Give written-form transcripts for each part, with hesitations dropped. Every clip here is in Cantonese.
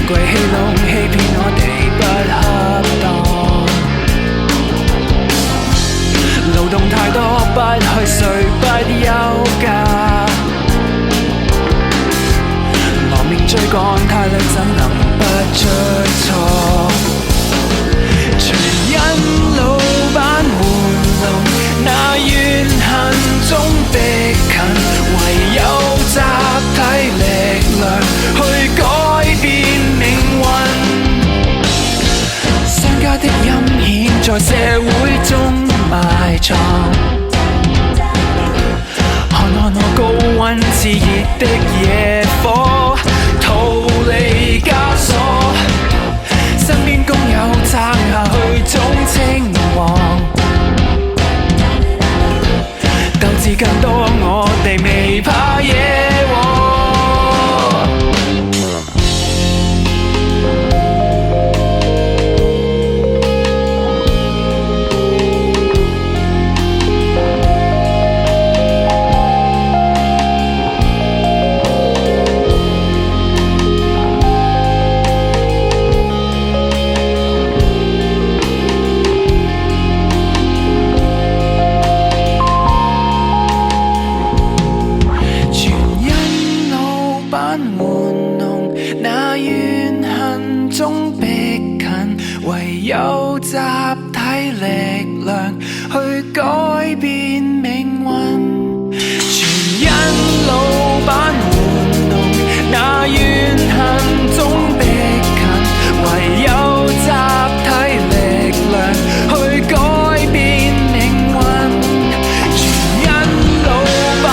貴戲弄欺騙我哋不恰當，勞動太多不去睡不休假，亡命追趕太累怎能不出錯？全因老闆玩弄，那怨恨中逼近，唯有集體力量去改變命運。商家的陰險在社會中埋藏，看我高溫熾熱的野火，逃離枷鎖，身邊工友撐下去總稱王，鬥志更多我哋未怕惹禍。玩弄那怨恨中逼近，唯有集體力量去改變命運。全因老闆玩弄那怨恨中逼近，唯有集體力量去改變命運。全因老闆玩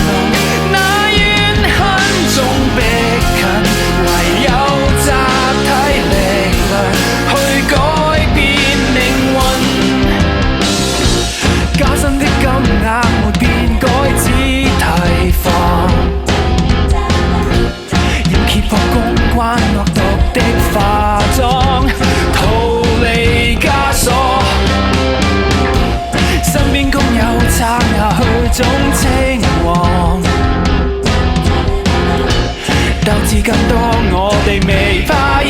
弄那怨恨中逼近，唯有集體力量去改變命運。加薪的金額沒變改，只提防，要揭破公關惡毒的化妝，逃離枷鎖，身邊工友撐下去總稱王，鬥志更多我哋未怕惹